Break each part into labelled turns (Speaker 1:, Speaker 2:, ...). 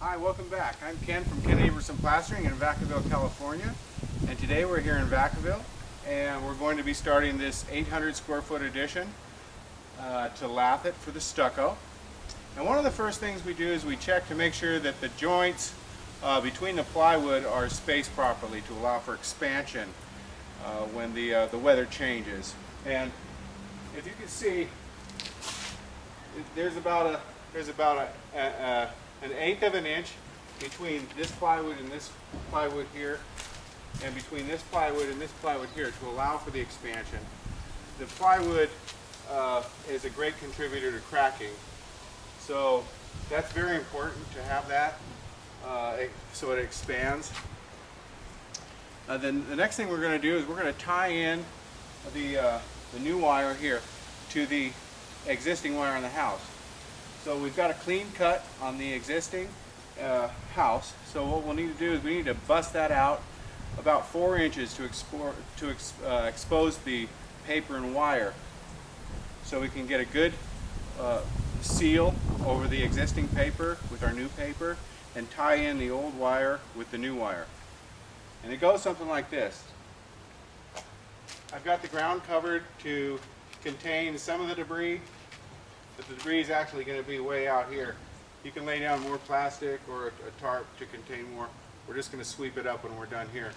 Speaker 1: Hi, welcome back. I'm Ken from Abersons Plastering in Vacaville, California. And today we're here in Vacaville and we're going to be starting this 800 square foot addition to lath it for the stucco. And one of the first things we do is we check to make sure that the joints between the plywood are spaced properly to allow for expansion when the weather changes. And if you can see, there's about an eighth of an inch between this plywood and this plywood here, and between this plywood and this plywood here to allow for the expansion. The plywood is a great contributor to cracking, so that's very important to have that so it expands. Then the next thing we're going to do is we're going to tie in the new wire here to the existing wire in the house. So we've got a clean cut on the existing house. So what we'll need to do is we need to bust that out about 4 inches to expose the paper and wire, so we can get a good seal over the existing paper with our new paper and tie in the old wire with the new wire. And it goes something like this. I've got the ground covered to contain some of the debris, but the debris is actually going to be way out here. You can lay down more plastic or a tarp to contain more. We're just going to sweep it up when we're done here.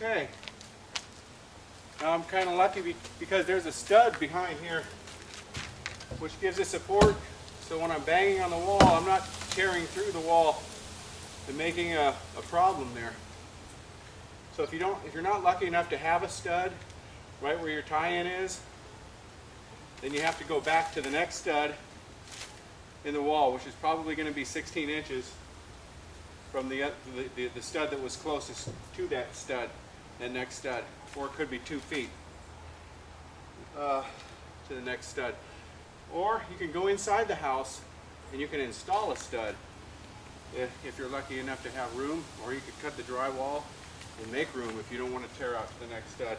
Speaker 1: Okay, now I'm kind of lucky because there's a stud behind here which gives it support, so when I'm banging on the wall I'm not tearing through the wall and making a problem there. So if you're not lucky enough to have a stud right where your tie-in is, then you have to go back to the next stud in the wall, which is probably going to be 16 inches from the stud that was closest to that stud, and next stud, or it could be 2 feet to the next stud. Or you can go inside the house and you can install a stud if you're lucky enough to have room, or you could cut the drywall and make room if you don't want to tear out to the next stud.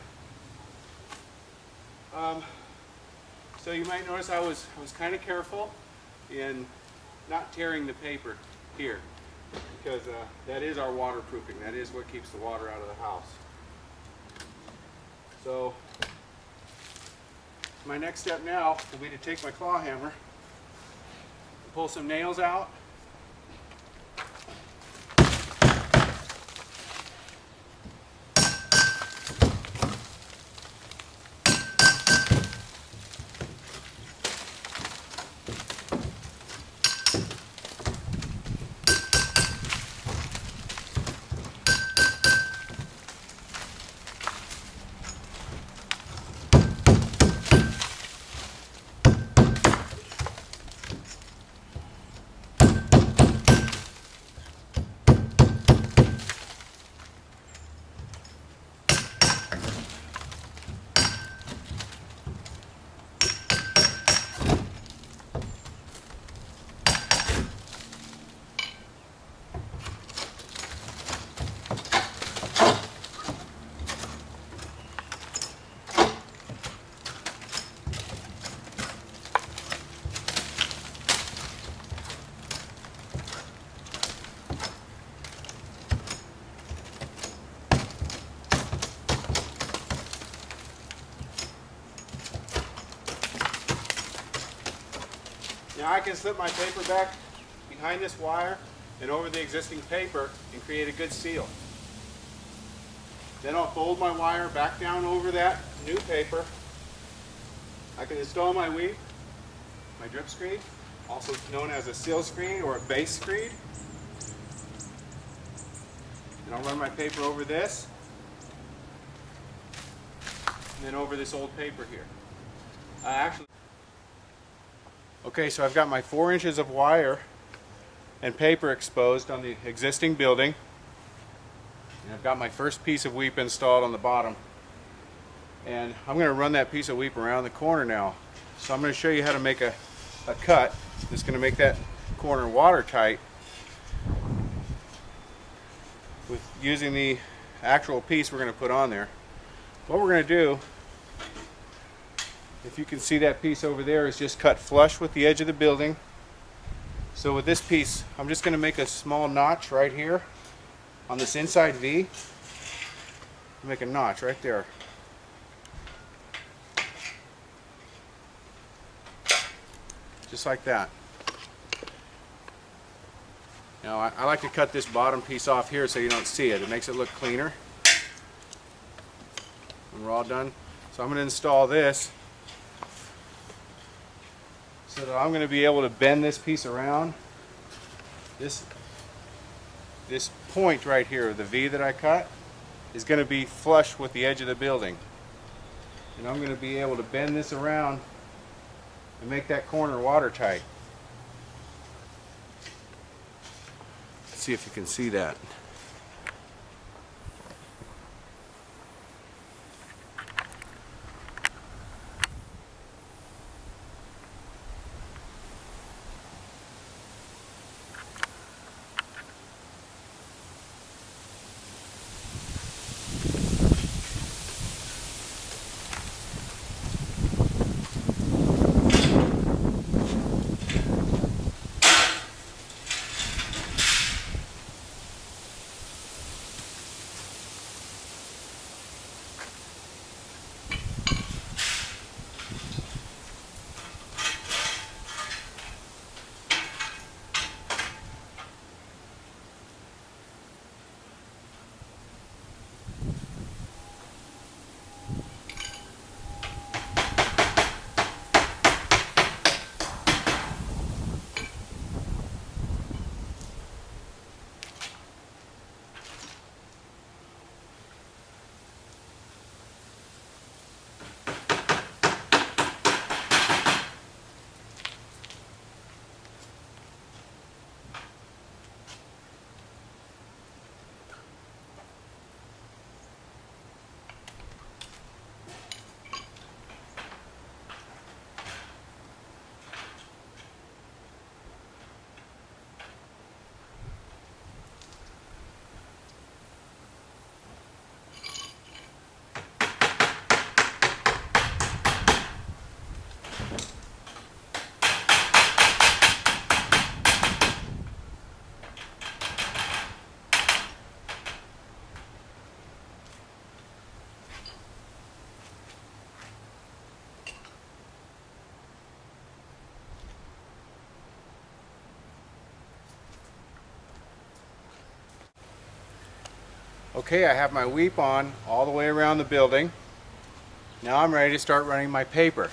Speaker 1: So you might notice I was kind of careful in not tearing the paper here, because that is our waterproofing. That is what keeps the water out of the house. So my next step now will be to take my claw hammer, pull some nails out, Now I can slip my paper back behind this wire and over the existing paper and create a good seal. Then I'll fold my wire back down over that new paper. I can install my weep, my drip screed, also known as a seal screed or a base screed. And I'll run my paper over this, and then over this old paper here. Okay, so I've got my 4 inches of wire and paper exposed on the existing building. And I've got my first piece of weep installed on the bottom. And I'm going to run that piece of weep around the corner now. So I'm going to show you how to make a cut that's going to make that corner watertight with using the actual piece we're going to put on there. What we're going to do, if you can see that piece over there, is just cut flush with the edge of the building. So with this piece, I'm just going to make a small notch right here on this inside V. Make a notch right there. Just like that. Now I like to cut this bottom piece off here so you don't see it. It makes it look cleaner. And we're all done. So I'm going to install this so that I'm going to be able to bend this piece around. This point right here, the V that I cut, is going to be flush with the edge of the building. And I'm going to be able to bend this around and make that corner watertight. Let's see if you can see that. Okay, I have my weep on all the way around the building. Now I'm ready to start running my paper.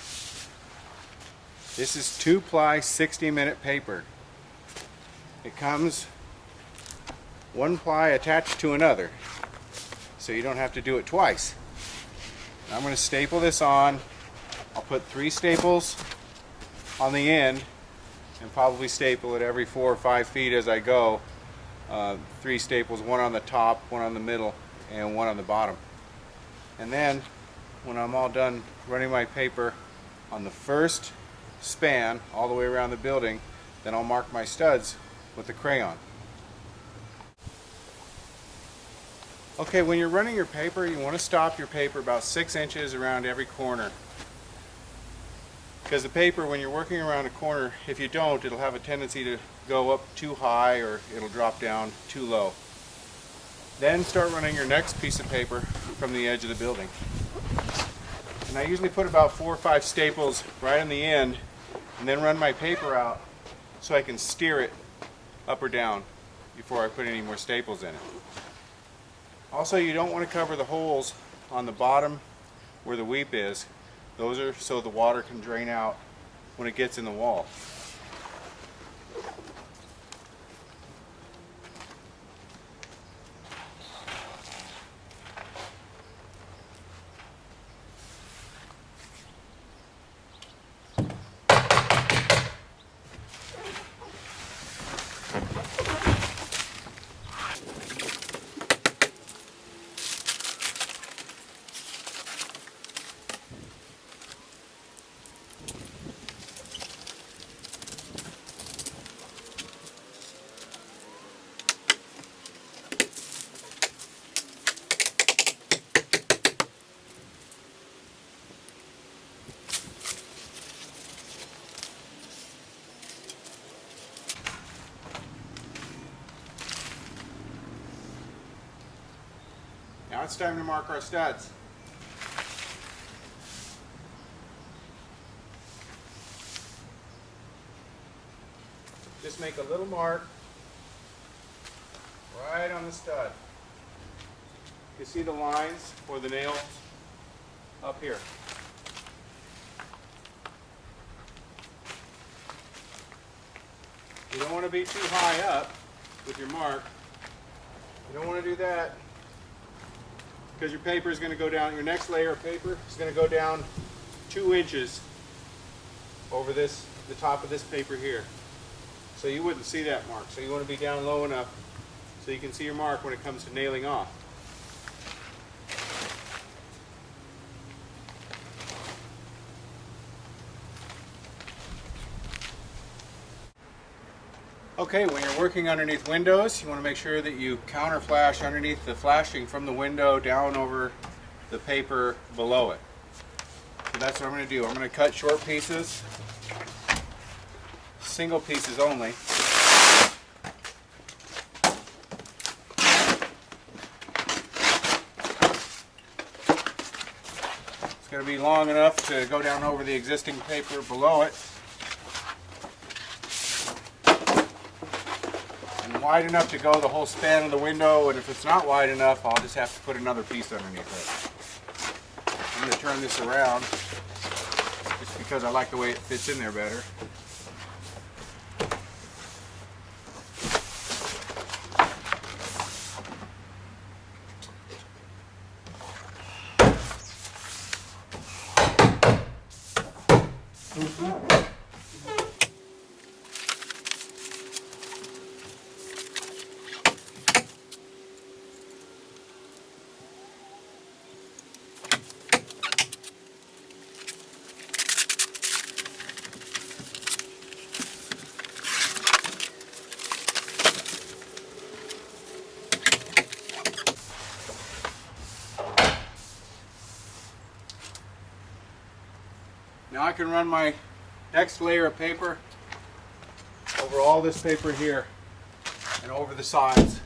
Speaker 1: This is 2-ply 60-minute paper. It comes 1 ply attached to another, so you don't have to do it twice. I'm going to staple this on. I'll put 3 staples on the end and probably staple it every 4 or 5 feet as I go. 3 staples, 1 on the top, 1 on the middle, and 1 on the bottom. And then when I'm all done running my paper on the first span all the way around the building, then I'll mark my studs with the crayon. Okay, when you're running your paper, you want to stop your paper about 6 inches around every corner. Because the paper, when you're working around a corner, if you don't, it'll have a tendency to go up too high or it'll drop down too low. Then start running your next piece of paper from the edge of the building. And I usually put about 4 or 5 staples right on the end and then run my paper out so I can steer it up or down before I put any more staples in it. Also, you don't want to cover the holes on the bottom where the weep is. Those are so the water can drain out when it gets in the wall. Now it's time to mark our studs. Just make a little mark right on the stud. You see the lines for the nails up here. You don't want to be too high up with your mark. You don't want to do that because your paper is going to go down, your next layer of paper is going to go down 2 inches over this, the top of this paper here. So you wouldn't see that mark. So you want to be down low enough so you can see your mark when it comes to nailing off. Okay, when you're working underneath windows, you want to make sure that you counter flash underneath the flashing from the window down over the paper below it. So that's what I'm going to do. I'm going to cut short pieces, single pieces only. It's going to be long enough to go down over the existing paper below it. Wide enough to go the whole span of the window, and if it's not wide enough, I'll just have to put another piece underneath it. I'm going to turn this around just because I like the way it fits in there better. Now I can run my next layer of paper over all this paper here and over the sides. And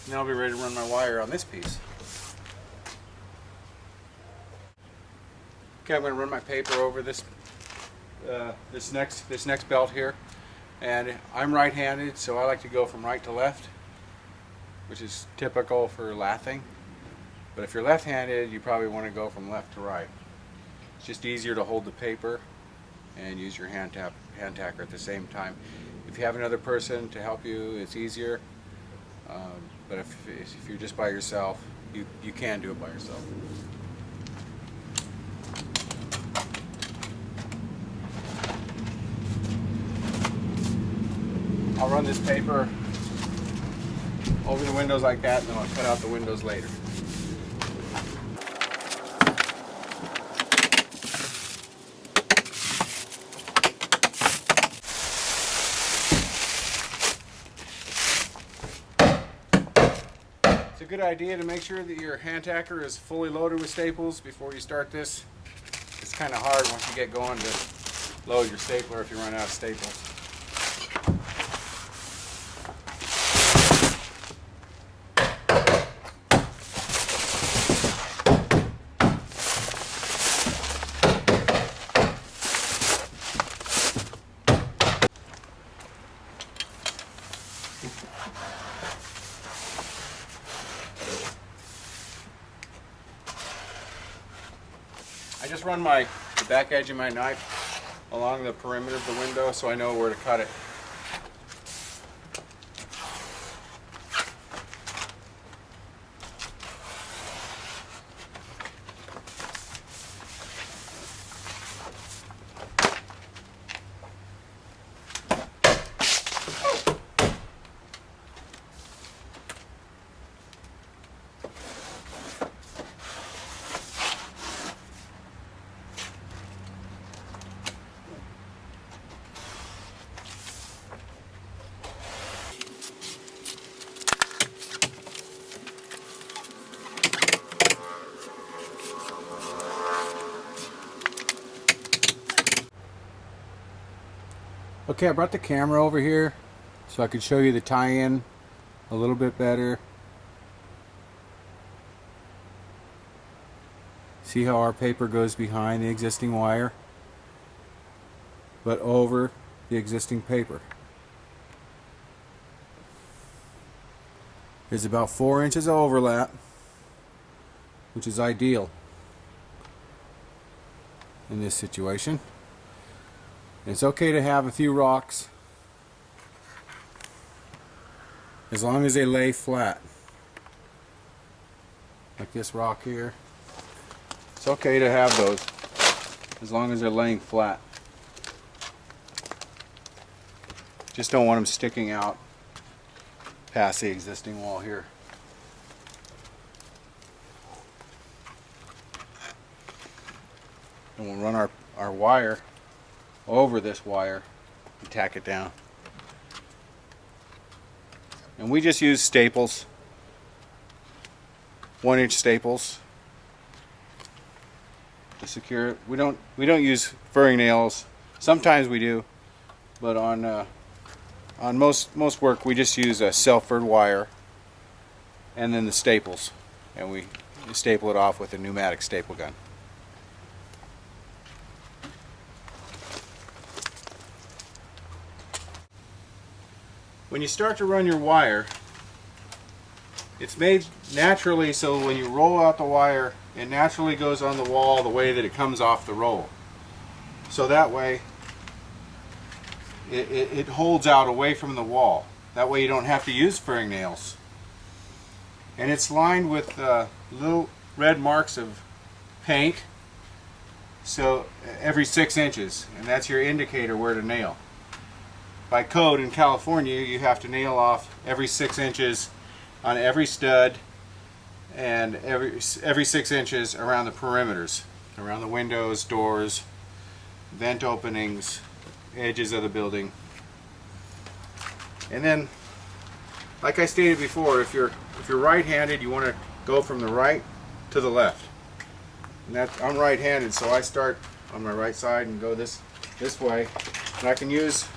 Speaker 1: then I'll be ready to run my wire on this piece. Okay, I'm going to run my paper over this this next belt here, and I'm right-handed, so I like to go from right to left, which is typical for lathing. But if you're left-handed, you probably want to go from left to right. It's just easier to hold the paper and use your hand tacker at the same time. If you have another person to help you, it's easier. But if you're just by yourself, you can do it by yourself. I'll run this paper over the windows like that, and then I'll cut out the windows later. It's a good idea to make sure that your hand tacker is fully loaded with staples before you start this. It's kind of hard once you get going to load your stapler if you run out of staples. I just run the back edge of my knife along the perimeter of the window so I know where to cut it. Okay, I brought the camera over here so I could show you the tie-in a little bit better. See how our paper goes behind the existing wire, but over the existing paper. There's about 4 inches of overlap, which is ideal in this situation. It's okay to have a few rocks as long as they lay flat, like this rock here. It's okay to have those as long as they're laying flat. Just don't want them sticking out past the existing wall here. And we'll run our wire over this wire and tack it down. And we just use staples, 1-inch staples to secure it. We don't use furring nails. Sometimes we do, but on most work we just use a self-furred wire and then the staples, and we staple it off with a pneumatic staple gun. When you start to run your wire, it's made naturally so when you roll out the wire, it naturally goes on the wall the way that it comes off the roll. So that way it holds out away from the wall. That way you don't have to use furring nails. And it's lined with little red marks of paint, so every 6 inches, and that's your indicator where to nail. By code in California, you have to nail off every 6 inches on every stud and every 6 inches around the perimeters, around the windows, doors, vent openings, edges of the building. And then, like I stated before, if you're right-handed, you want to go from the right to the left. And I'm right-handed, so I start on my right side and go this way, and I can use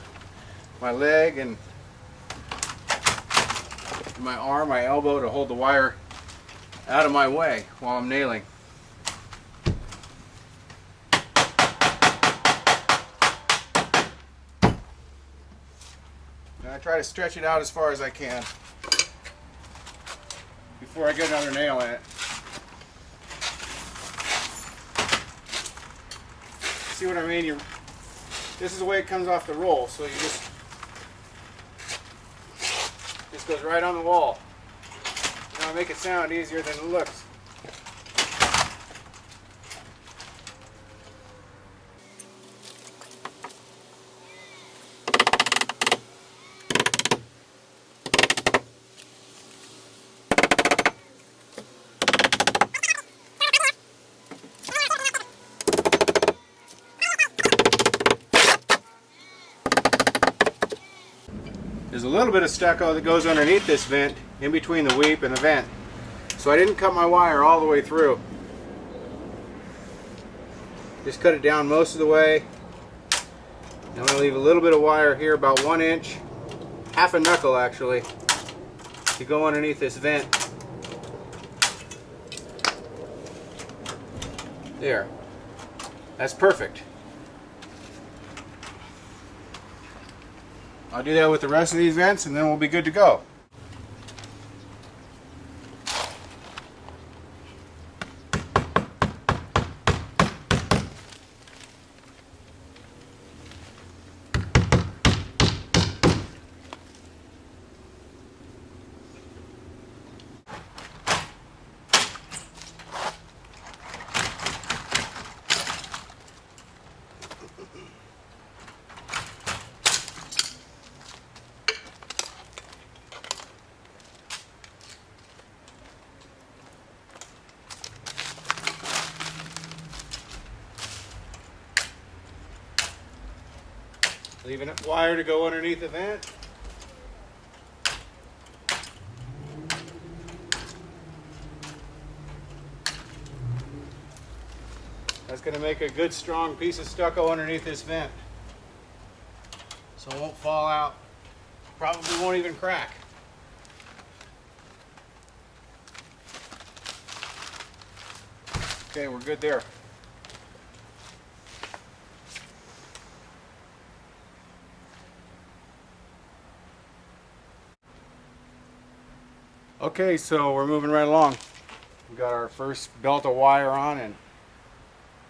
Speaker 1: my leg and my arm, my elbow to hold the wire out of my way while I'm nailing. And I try to stretch it out as far as I can before I get another nail in it. See what I mean? This is the way it comes off the roll, so you just goes right on the wall. Now I make it sound easier than it looks. There's a little bit of stucco that goes underneath this vent, in between the weep and the vent. So I didn't cut my wire all the way through. Just cut it down most of the way. I'm going to leave a little bit of wire here, about 1 inch, half a knuckle actually, to go underneath this vent. There. That's perfect. I'll do that with the rest of these vents and then we'll be good to go. Leaving it wire to go underneath the vent. That's going to make a good strong piece of stucco underneath this vent. So it won't fall out. Probably won't even crack. Okay, we're good there. Okay, so we're moving right along. We got our first belt of wire on, and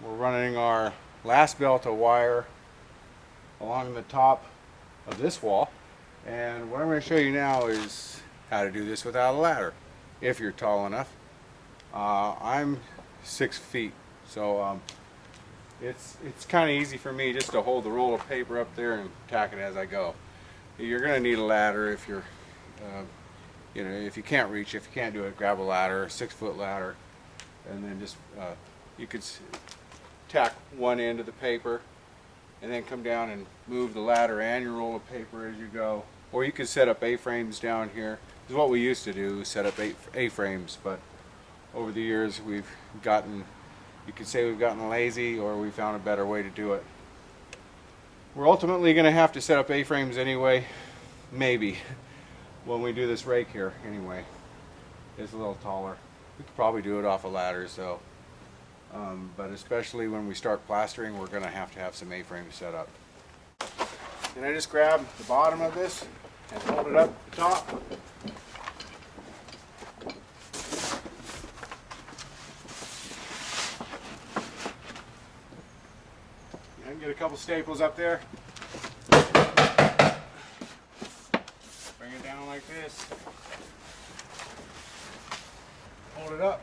Speaker 1: we're running our last belt of wire along the top of this wall. And what I'm going to show you now is how to do this without a ladder, if you're tall enough. I'm 6 feet, so it's kind of easy for me just to hold the roll of paper up there and tack it as I go. You're going to need a ladder if you're, you know, if you can't reach, if you can't do it, grab a ladder, a 6-foot ladder, and then just you could tack one end of the paper and then come down and move the ladder and your roll of paper as you go. Or you could set up A-frames down here. This is what we used to do, set up A-frames, but over the years we've gotten, you could say we've gotten lazy, or we found a better way to do it. We're ultimately going to have to set up A-frames anyway, maybe, when we do this rake here anyway. It's a little taller. We could probably do it off of ladders though. But especially when we start plastering, we're going to have some A-frames set up. And I just grab the bottom of this and hold it up at the top. And get a couple staples up there. Bring it down like this. Hold it up.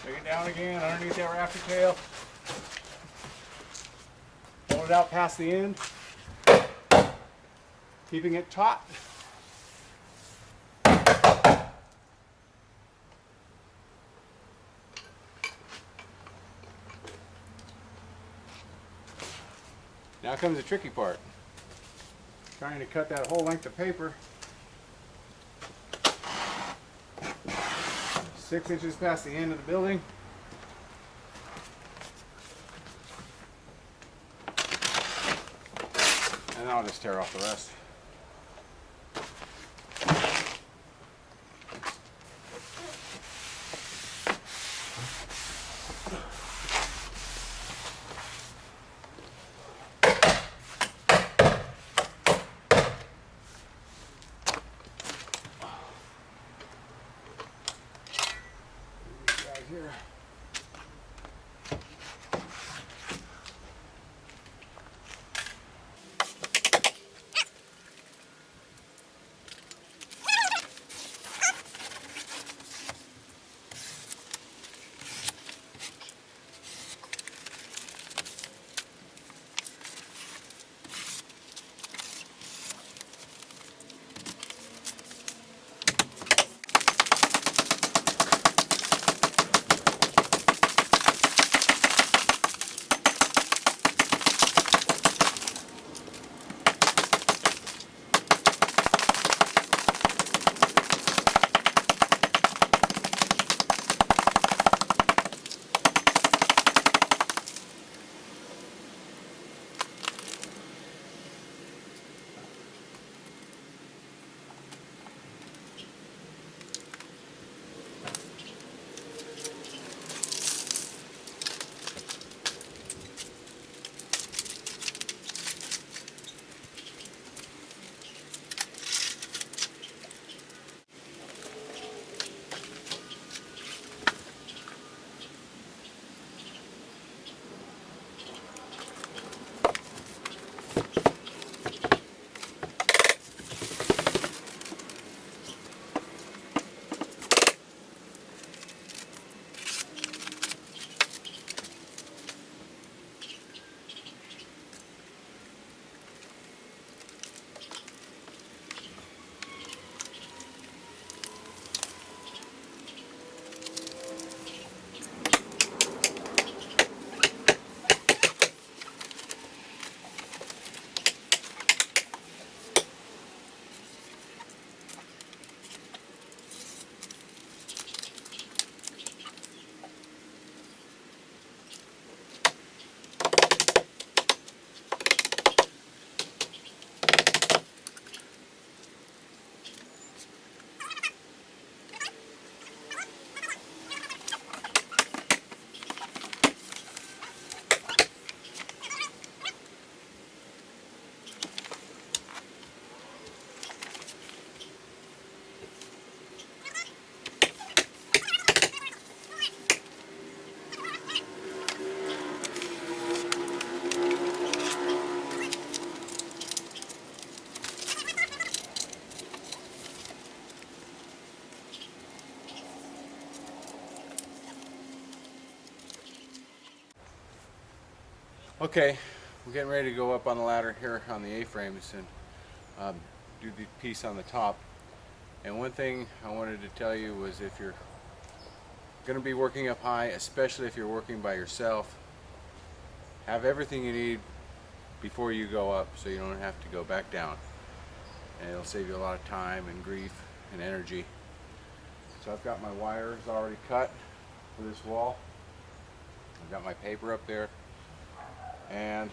Speaker 1: Bring it down again underneath that rafter tail. Hold it out past the end, keeping it taut. Now comes the tricky part. Trying to cut that whole length of paper 6 inches past the end of the building. And I'll just tear off the rest. Here. Okay, we're getting ready to go up on the ladder here on the A-frames and do the piece on the top. And one thing I wanted to tell you was, if you're going to be working up high, especially if you're working by yourself, have everything you need before you go up so you don't have to go back down. And it'll save you a lot of time and grief and energy. So I've got my wires already cut for this wall. I've got my paper up there, and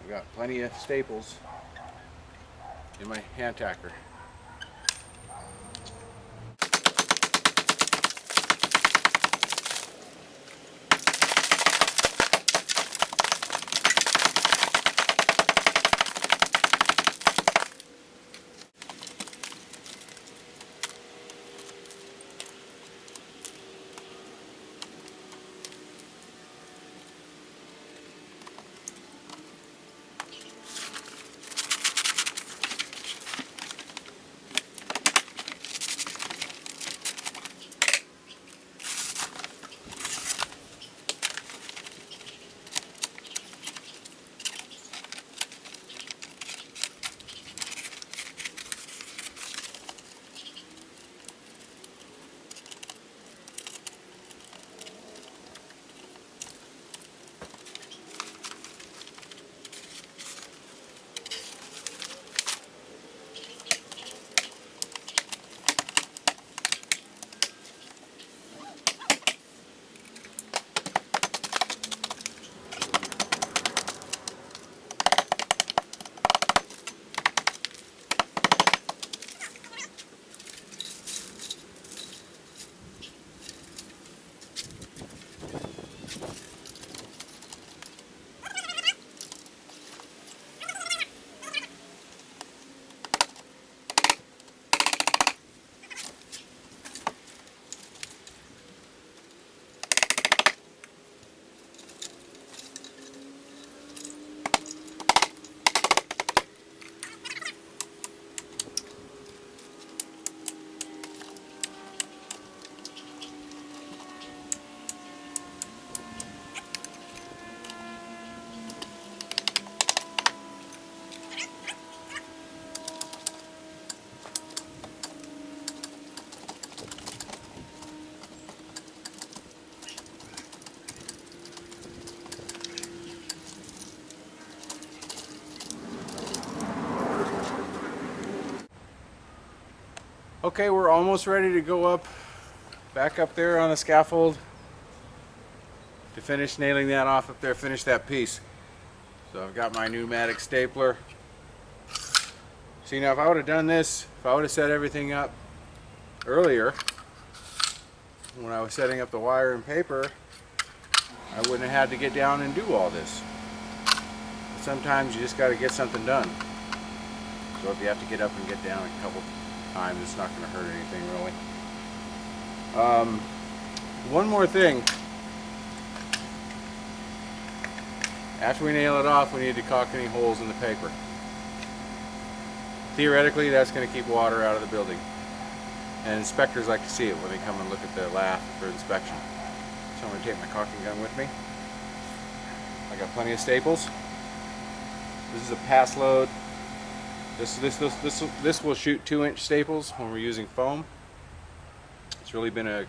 Speaker 1: I've got plenty of staples in my hand tacker. Okay, we're almost ready to go up, back up there on the scaffold to finish nailing that off up there, finish that piece. So I've got my pneumatic stapler. See, now if I would have done this, if I would have set everything up earlier, when I was setting up the wire and paper, I wouldn't have had to get down and do all this. But sometimes you just got to get something done. So if you have to get up and get down a couple times, it's not going to hurt anything really. One more thing. After we nail it off, we need to caulk any holes in the paper. Theoretically, that's going to keep water out of the building. And inspectors like to see it when they come and look at the lath for inspection. So I'm going to take my caulking gun with me. I got plenty of staples. This is a pass load. This will shoot 2-inch staples when we're using foam. It's really been a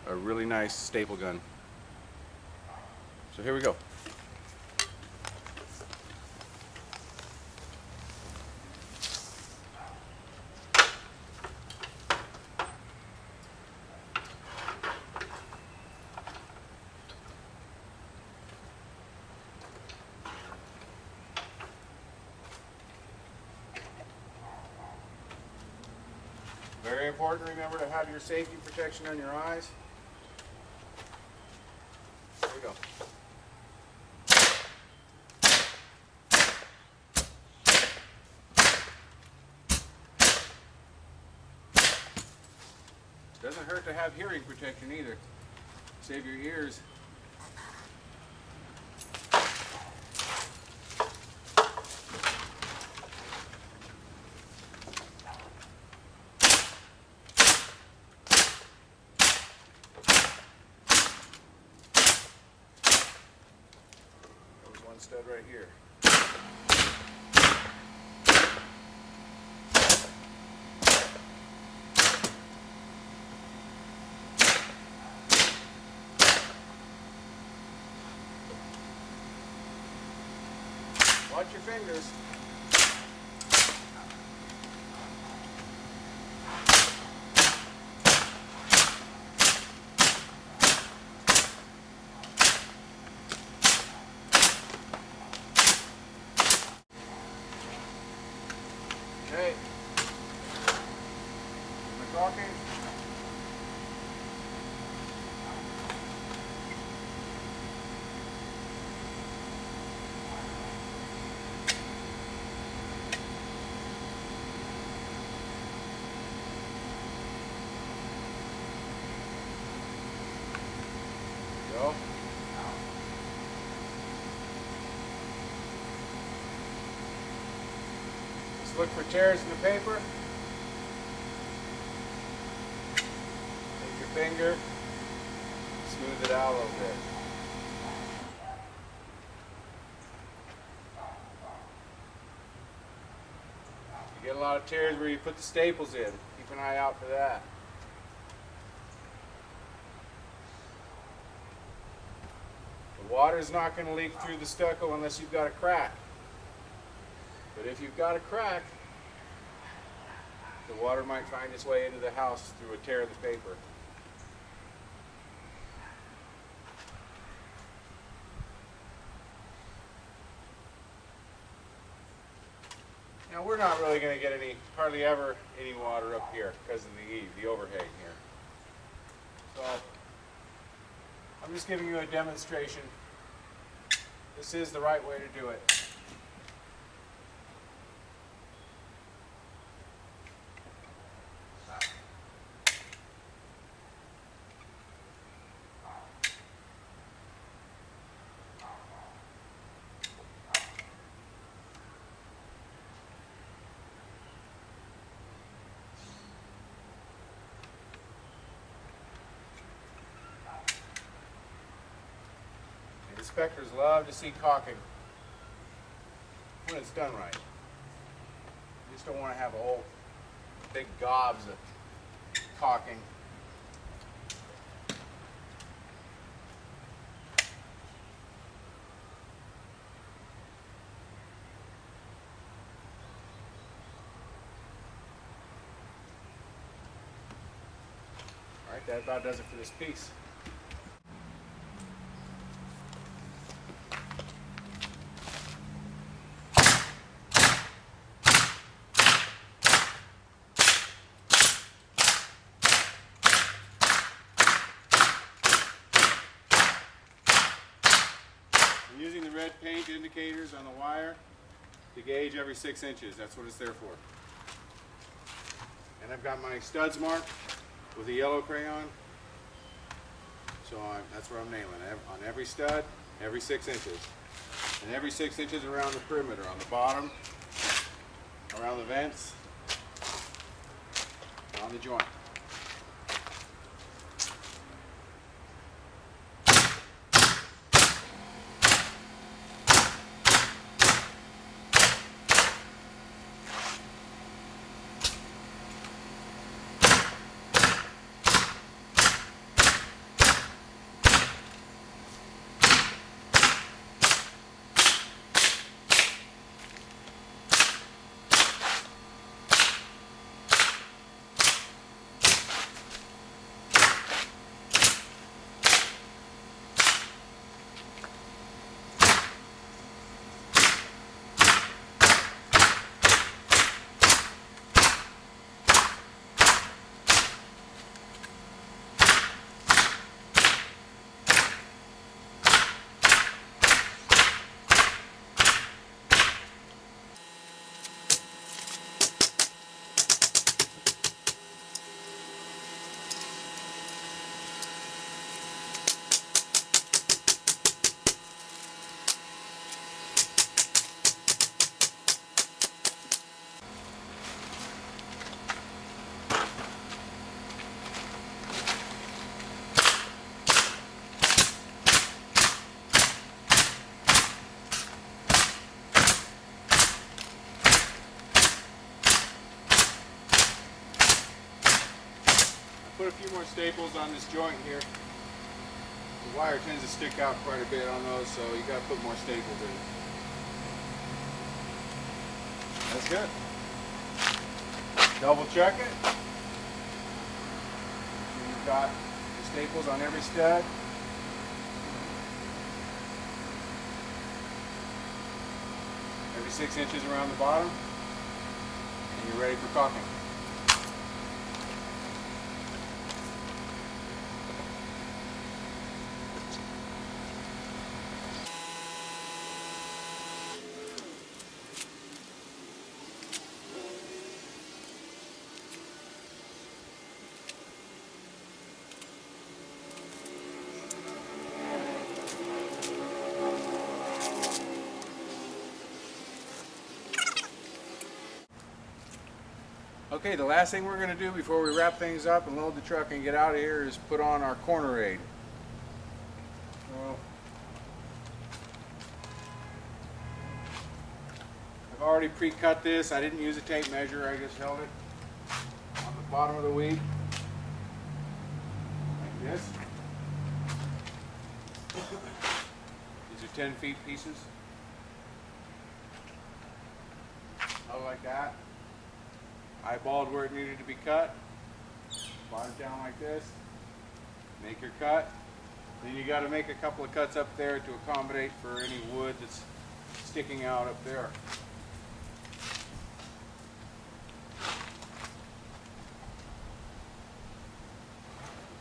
Speaker 1: really nice staple gun. So here we go. Very important, remember to have your safety protection on your eyes. Here we go. Doesn't hurt to have hearing protection either. Save your ears. stud right here. Watch your fingers. Okay. Am I talking? Go. Let's look for tears in the paper. Take your finger, smooth it out a little bit. You get a lot of tears where you put the staples in. Keep an eye out for that. The water's not going to leak through the stucco unless you've got a crack. But if you've got a crack, the water might find its way into the house through a tear in the paper. Now we're not really going to get hardly ever any water up here because of the eave, the overhang here. So I'm just giving you a demonstration. This is the right way to do it. Inspectors love to see caulking when it's done right. You just don't want to have a whole big gobs of caulking. All right, that about does it for this piece. I'm using the red paint indicators on the wire to gauge every 6 inches. That's what it's there for. And I've got my studs marked with a yellow crayon. So that's where I'm nailing it. On every stud, every 6 inches. And every 6 inches around the perimeter, on the bottom, around the vents, on the joint. put a few more staples on this joint here. The wire tends to stick out quite a bit on those, so you got to put more staples in. That's good. Double check it. You've got the staples on every stud. Every 6 inches around the bottom, and you're ready for caulking. Okay, the last thing we're going to do before we wrap things up and load the truck and get out of here is put on our corner aid. I've already pre-cut this. I didn't use a tape measure. I just held it on the bottom of the weed like this. These are 10 feet pieces. About like that. Eyeballed where it needed to be cut. Brought it down like this. Make your cut. Then you got to make a couple of cuts up there to accommodate for any wood that's sticking out up there.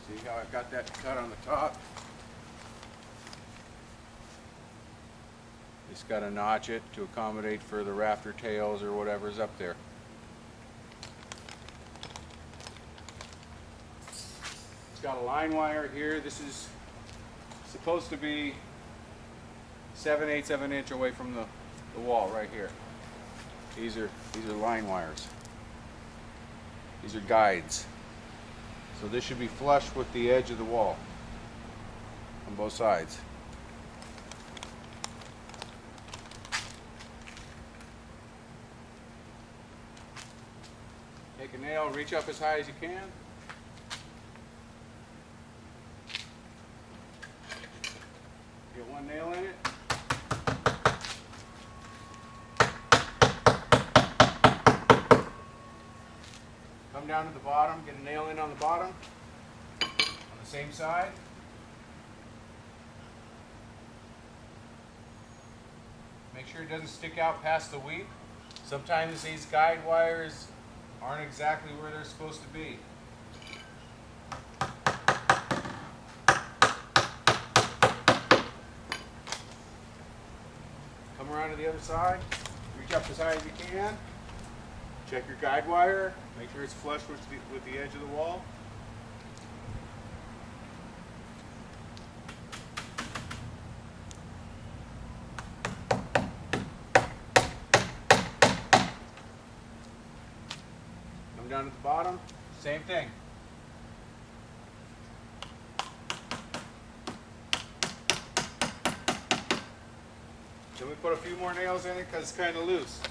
Speaker 1: See how I've got that cut on the top? Just got to notch it to accommodate for the rafter tails or whatever's up there. It's got a line wire here. This is supposed to be 7/8 of an inch away from the wall right here. These are line wires. These are guides. So this should be flush with the edge of the wall on both sides. Take a nail, reach up as high as you can. Get one nail in it. Come down to the bottom, get a nail in on the bottom, on the same side. Make sure it doesn't stick out past the weep. Sometimes these guide wires aren't exactly where they're supposed to be. Come around to the other side, reach up as high as you can, check your guide wire, make sure it's flush with the edge of the wall. Come down to the bottom, same thing. Then we put a few more nails in it because it's kind of loose.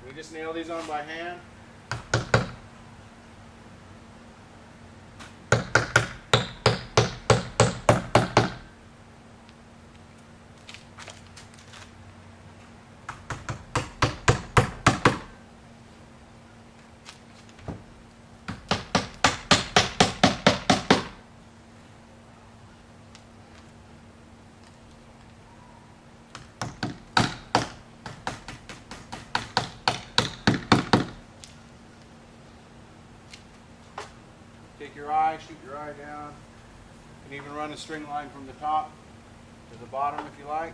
Speaker 1: We just nail these on by hand. Take your eye, shoot your eye down. You can even run a string line from the top to the bottom if you like.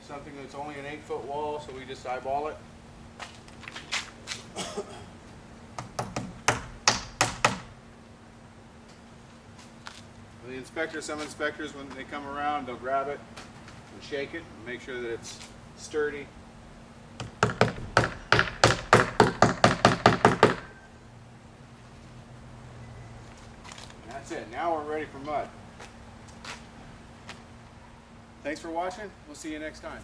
Speaker 1: Something that's only an 8-foot wall, so we just eyeball it. The inspector, some inspectors, when they come around, they'll grab it and shake it and make sure that it's sturdy. That's it. Now we're ready for mud. Thanks for watching. We'll see you next time.